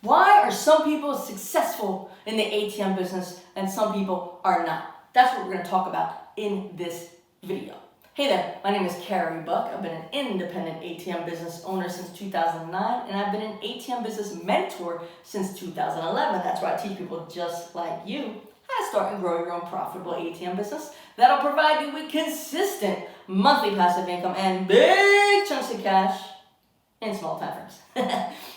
Why are some people successful in the ATM business and some people are not? That's what we're going to talk about in this video. Hey there, my name is Carey Buck. I've been an independent ATM business owner since 2009, and I've been an ATM business mentor since 2011. That's where I teach people just like you how to start and grow your own profitable ATM business that'll provide you with consistent monthly passive income and big chunks of cash in small time frames.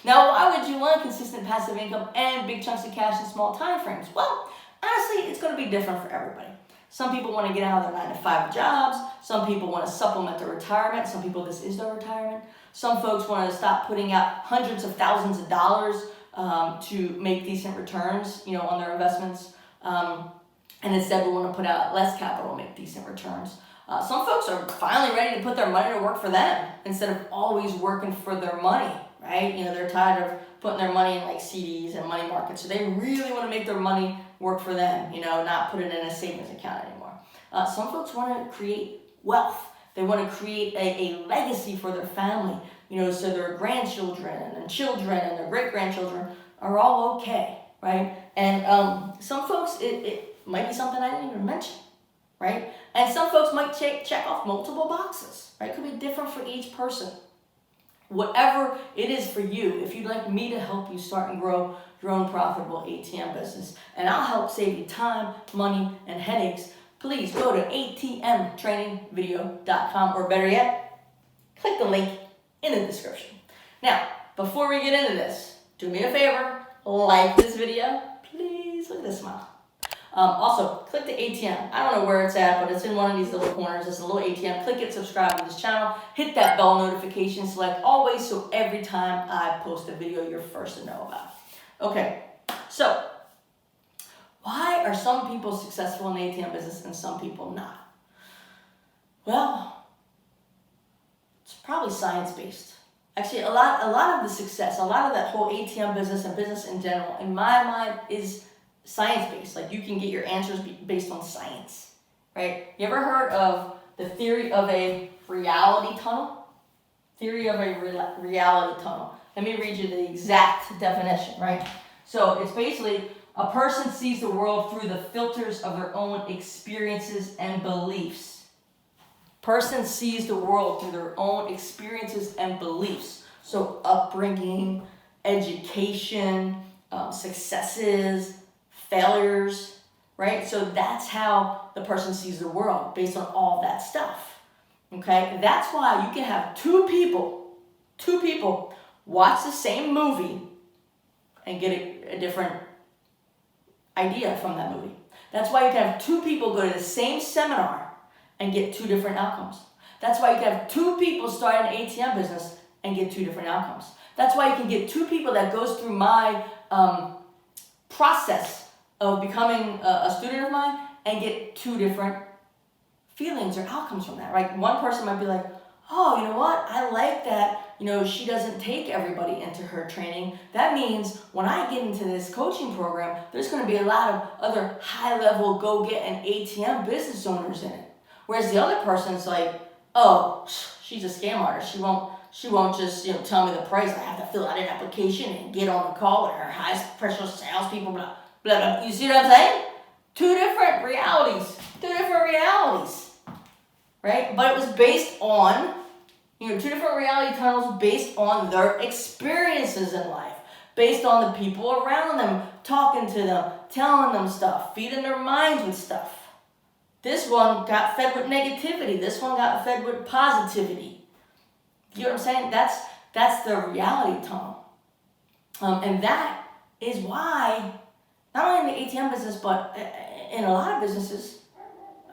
Now, why would you want consistent passive income and big chunks of cash in small time frames? Well, honestly, it's going to be different for everybody. Some people want to get out of their 9-to-5 jobs. Some people want to supplement their retirement. Some people, this is their retirement. Some folks want to stop putting out hundreds of thousands of dollars to make decent returns, on their investments. And instead, we want to put out less capital and make decent returns. Some folks are finally ready to put their money to work for them instead of always working for their money, right? They're tired of putting their money in like CDs and money markets, so they really want to make their money work for them, not put it in a savings account anymore. Some folks want to create wealth. They want to create a legacy for their family, so their grandchildren and children and their great-grandchildren are all okay, right? And some folks, it might be something I didn't even mention, right? And some folks might check off multiple boxes, right? It could be different for each person. Whatever it is for you, if you'd like me to help you start and grow your own profitable ATM business, and I'll help save you time, money, and headaches, please go to atmtrainingvideo.com, or better yet, click the link in the description. Now, before we get into this, do me a favor, like this video, please. Look at this smile. Also, click the ATM. I don't know where it's at, but it's in one of these little corners. It's a little ATM. Click it, subscribe to this channel, hit that bell notification, select always, so every time I post a video, you're first to know about it. Okay, so why are some people successful in the ATM business and some people not? Well, it's probably science-based. Actually, a lot of the success, a lot of that whole ATM business and business in general, in my mind, is science-based. Like, you can get your answers based on science, right? You ever heard of the theory of a reality tunnel? Theory of a reality tunnel. Let me read you the exact definition, right? So it's basically a person sees the world through the filters of their own experiences and beliefs. Person sees the world through their own experiences and beliefs. So upbringing, education, successes, failures, right? So that's how the person sees the world, based on all that stuff, okay? That's why you can have two people watch the same movie and get a different idea from that movie. That's why you can have two people go to the same seminar and get two different outcomes. That's why you can have two people start an ATM business and get two different outcomes. That's why you can get two people that goes through my process of becoming a student of mine and get two different feelings or outcomes from that, right? One person might be like, oh, you know what? I like that, she doesn't take everybody into her training. That means when I get into this coaching program, there's going to be a lot of other high-level go-get and ATM business owners in it. Whereas the other person's like, oh, she's a scam artist. She won't just, tell me the price. I have to fill out an application and get on a call with her high-pressure salespeople, blah, blah, blah. You see what I'm saying? Two different realities, right? But it was based on, two different reality tunnels based on their experiences in life, based on the people around them, talking to them, telling them stuff, feeding their minds with stuff. This one got fed with negativity. This one got fed with positivity. You know what I'm saying? That's the reality tunnel. And that is why, not only in the ATM business, but in a lot of businesses,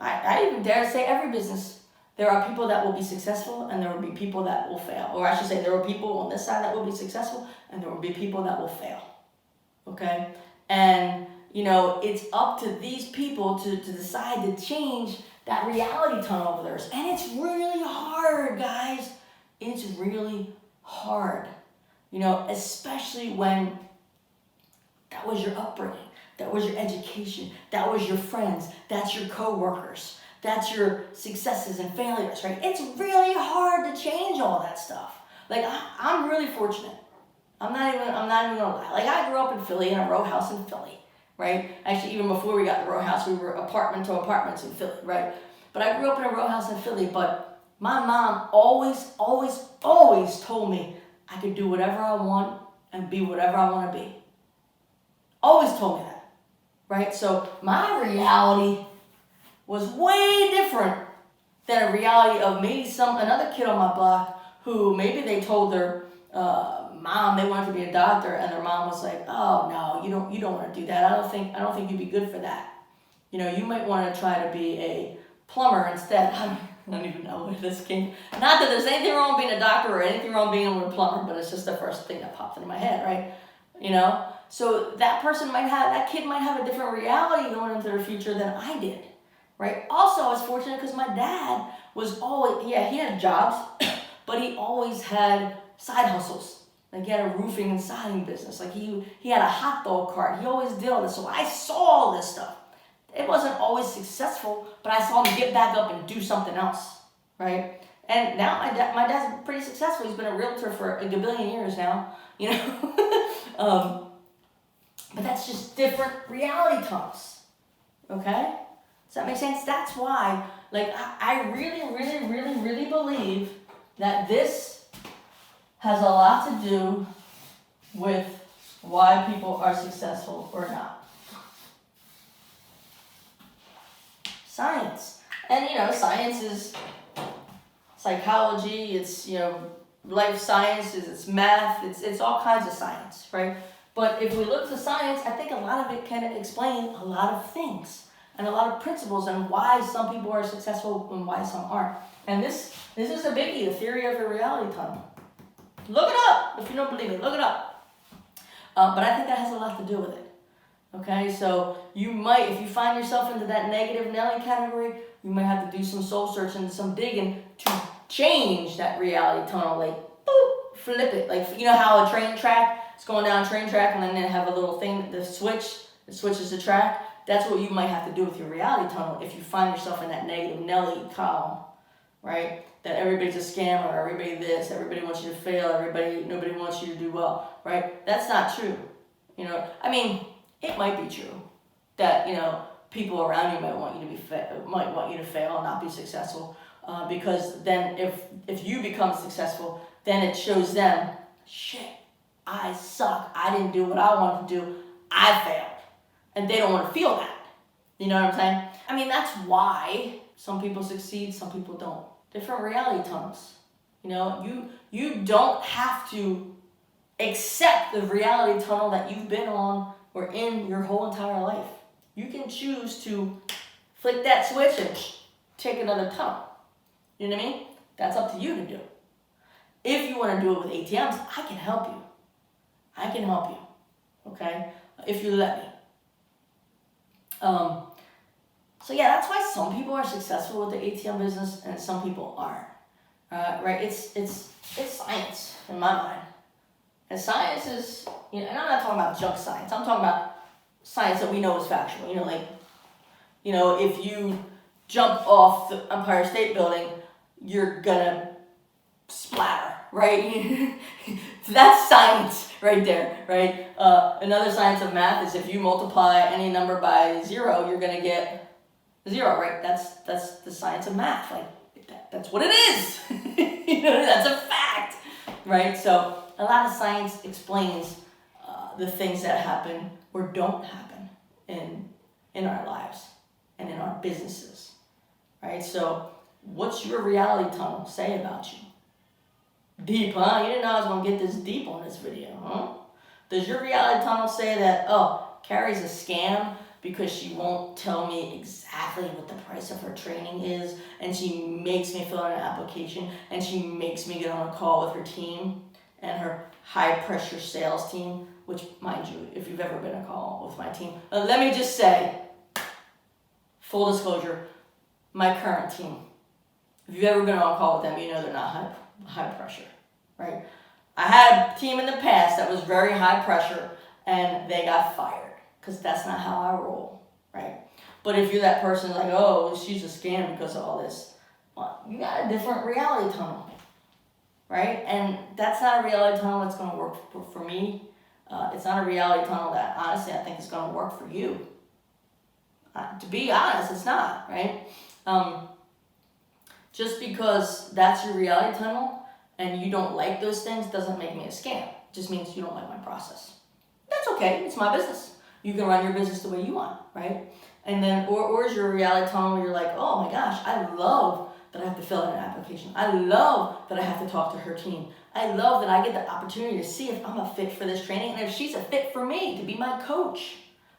I even dare to say every business, there are people that will be successful and there will be people that will fail. Or I should say, there are people on this side that will be successful and there will be people that will fail. Okay? And, it's up to these people to decide to change that reality tunnel of theirs. And it's really hard, guys. It's really hard. Especially when that was your upbringing. That was your education. That was your friends. That's your coworkers. That's your successes and failures, right? It's really hard to change all that stuff. Like, I'm really fortunate. I'm not even gonna lie. Like, I grew up in Philly in a row house in Philly, right? Actually, even before we got the row house, we were apartment to apartments in Philly, right? But I grew up in a row house in Philly, but my mom always told me I could do whatever I want and be whatever I want to be. Always told me that, right? So my reality was way different than a reality of maybe another kid on my block who maybe they told their mom they wanted to be a doctor, and their mom was like, "Oh no, you don't want to do that. I don't think you'd be good for that. You know, you might want to try to be a plumber instead." I don't even know where this came. Not that there's anything wrong with being a doctor or anything wrong with being a plumber, but it's just the first thing that popped into my head, right? You know, so that kid might have a different reality going into their future than I did, right? Also, I was fortunate because my dad was always, he had jobs, but he always had side hustles. Like, he had a roofing and siding business. Like, he had a hot dog cart. He always did all this. So I saw all this stuff. It wasn't always successful, but I saw him get back up and do something else, right? And now my dad's pretty successful. He's been a realtor for a gabillion years now, you know. But that's just different reality tunnels, okay? Does that make sense? That's why, like, I really believe that this has a lot to do with why people are successful or not. Science. And, you know, science is psychology, it's, you know, life sciences, it's math, it's all kinds of science, right? But if we look to science, I think a lot of it can explain a lot of things and a lot of principles and why some people are successful and why some aren't. And this is a biggie, the theory of the reality tunnel. Look it up. If you don't believe me, look it up. But I think that has a lot to do with it. Okay, so you might, if you find yourself into that negative Nelly category, you might have to do some soul searching, some digging to change that reality tunnel, like, boop, flip it. Like, you know how a train track is going down a train track and then they have a little thing, the switch, that switches the track? That's what you might have to do with your reality tunnel if you find yourself in that negative Nelly column, right? That everybody's a scammer, everybody this, everybody wants you to fail, nobody wants you to do well, right? That's not true. You know, I mean, it might be true that, you know, people around you might want you to fail and not be successful, because then if you become successful, then it shows them, shit, I suck. I didn't do what I wanted to do. I failed, and they don't want to feel that. You know what I'm saying? I mean, that's why some people succeed, some people don't. Different reality tunnels. You know, you don't have to accept the reality tunnel that you've been on or in your whole entire life. You can choose to flick that switch and take another tunnel. You know what I mean? That's up to you to do. If you want to do it with ATMs, I can help you. I can help you. Okay? If you let me. So yeah, that's why some people are successful with the ATM business and some people aren't. Right? It's science in my mind. And science is, you know, and I'm not talking about junk science. I'm talking about science that we know is factual. You know, like, you know, if you jump off the Empire State Building, you're gonna splatter, right? So that's science right there, right? Another science of math is if you multiply any number by 0, you're gonna get 0, right? That's the science of math. Like, that's what it is. You know, that's a fact, right? So a lot of science explains the things that happen or don't happen in our lives and in our businesses, right? So what's your reality tunnel say about you? Deep, huh? You didn't know I was going to get this deep on this video, huh? Does your reality tunnel say that, oh, Carey's a scam because she won't tell me exactly what the price of her training is, and she makes me fill out an application, and she makes me get on a call with her team and her high-pressure sales team, which, mind you, if you've ever been on a call with my team, let me just say, full disclosure, my current team, if you've ever been on a call with them, you know they're not high pressure, right? I had a team in the past that was very high pressure, and they got fired, because that's not how I roll, right? But if you're that person like, oh, she's a scam because of all this, well, you got a different reality tunnel. right? And that's not a reality tunnel that's going to work for me. It's not a reality tunnel that, honestly, I think is going to work for you. To be honest, it's not, right? Just because that's your reality tunnel and you don't like those things doesn't make me a scam. It just means you don't like my process. That's okay. It's my business. You can run your business the way you want, right? And then, or is your reality tunnel where you're like, oh my gosh, I love that I have to fill out an application. I love that I have to talk to her team. I love that I get the opportunity to see if I'm a fit for this training and if she's a fit for me to be my coach.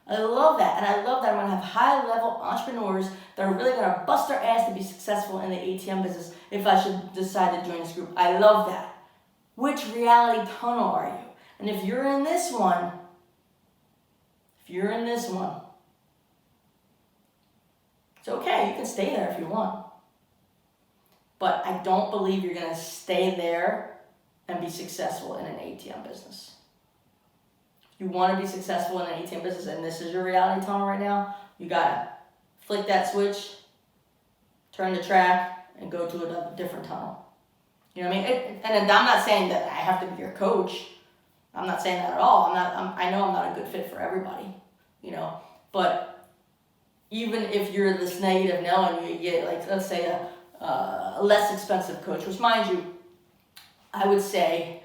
I love that. And I love that I'm going to have high-level entrepreneurs that are really going to bust their ass to be successful in the ATM business if I should decide to join this group. I love that. Which reality tunnel are you? And if you're in this one, it's okay. You can stay there if you want. But I don't believe you're going to stay there and be successful in an ATM business. If you want to be successful in an ATM business and this is your reality tunnel right now, you got to flick that switch, turn the track, and go to a different tunnel. You know what I mean? And I'm not saying that I have to be your coach. I'm not saying that at all. I know I'm not a good fit for everybody, you know. But even if you're this negative Nelly, you get, like, let's say a less expensive coach, which, mind you, I would say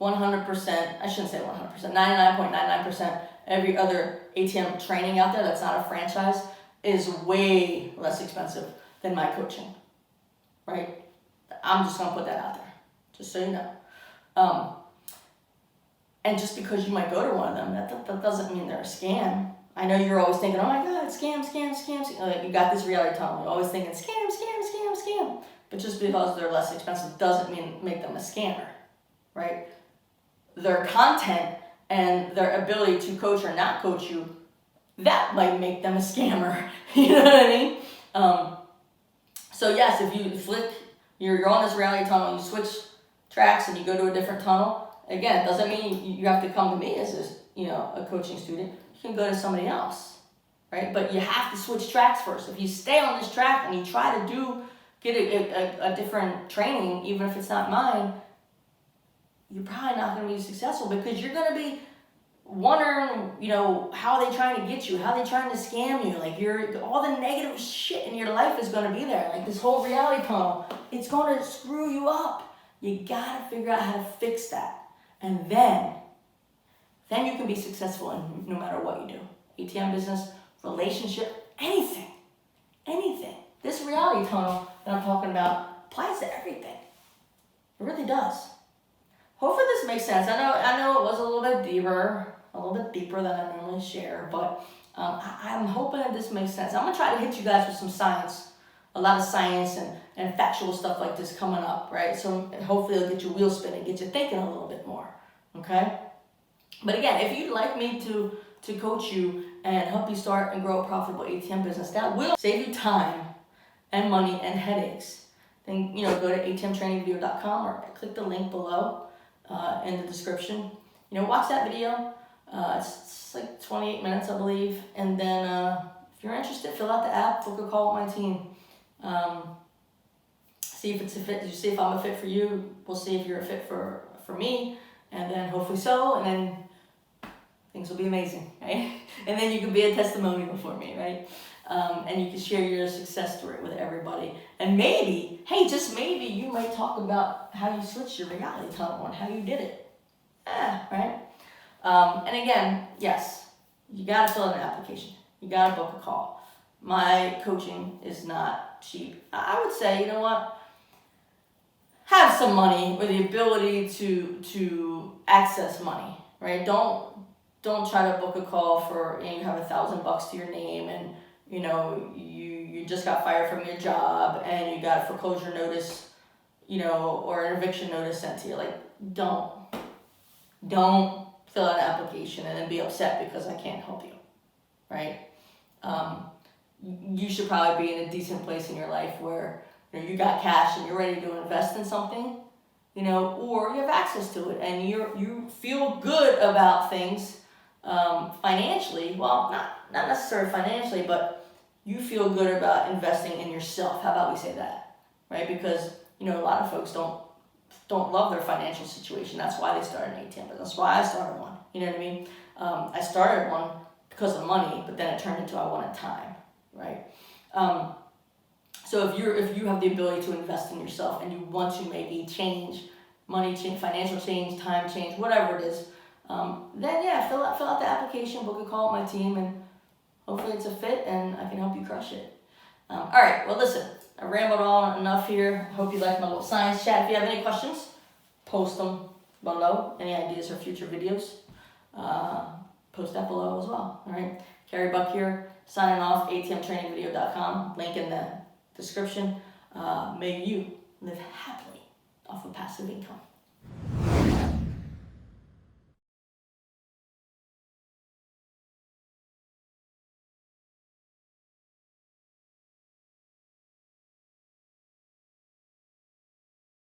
100%, I shouldn't say 100%, 99.99% every other ATM training out there that's not a franchise is way less expensive than my coaching, right? I'm just going to put that out there, just so you know. And just because you might go to one of them, that doesn't mean they're a scam. I know you're always thinking, oh my God, scam. You got this reality tunnel. You're always thinking, scam. But just because they're less expensive doesn't make them a scammer, right? Their content and their ability to coach or not coach you, that might make them a scammer. You know what I mean? So yes, if you flick, you're on this reality tunnel, you switch tracks and you go to a different tunnel, again, it doesn't mean you have to come to me as a coaching student. You can go to somebody else, right? But you have to switch tracks first. If you stay on this track and you try to get a different training, even if it's not mine, you're probably not going to be successful because you're going to be wondering, how they trying to get you, how they trying to scam you. Like, all the negative shit in your life is going to be there. Like this whole reality tunnel, it's going to screw you up. You got to figure out how to fix that. And then you can be successful in no matter what you do. ATM business, relationship, anything. This reality tunnel that I'm talking about applies to everything. It really does. Hopefully this makes sense. I know it was a little bit deeper than I normally share, but I'm hoping that this makes sense. I'm going to try to hit you guys with some science, a lot of science and factual stuff like this coming up, right? So hopefully it'll get your wheels spinning, get you thinking a little bit more, okay? But again, if you'd like me to coach you and help you start and grow a profitable ATM business, that will save you time and money and headaches, then go to atmtrainingvideo.com or click the link below in the description. Watch that video. It's like 28 minutes, I believe. And then if you're interested, fill out the app, book a call with my team. See if it's a fit. You see if I'm a fit for you. We'll see if you're a fit for me. And then hopefully so. And then things will be amazing, right? And then you can be a testimonial for me, right? And you can share your success story with everybody. And maybe, just maybe, you might talk about how you switched your reality tunnel and how you did it. Right? And again, yes, you got to fill out an application. You got to book a call. My coaching is not cheap. I would say, you know what? Have some money or the ability to access money, right? Don't try to book a call for, you have $1,000 to your name and you just got fired from your job and you got a foreclosure notice, or an eviction notice sent to you. Like, don't fill out an application and then be upset because I can't help you, right? You should probably be in a decent place in your life where you got cash and you're ready to invest in something, or you have access to it and you feel good about things financially. Well, not necessarily financially, but you feel good about investing in yourself. How about we say that, right? Because a lot of folks don't don't love their financial situation. That's why they started an ATM business. That's why I started one. You know what I mean? I started one because of money, but then it turned into I wanted time, right? So if you have the ability to invest in yourself and you want to maybe change, money change, financial change, time change, whatever it is, then yeah, fill out the application, book a call with my team, and hopefully it's a fit and I can help you crush it. All right, well listen, I rambled on enough here. Hope you liked my little science chat. If you have any questions, post them below. Any ideas for future videos, post that below as well. All right, Carey Buck here, signing off, atmtrainingvideo.com, link in the description. May you live happily off of passive income.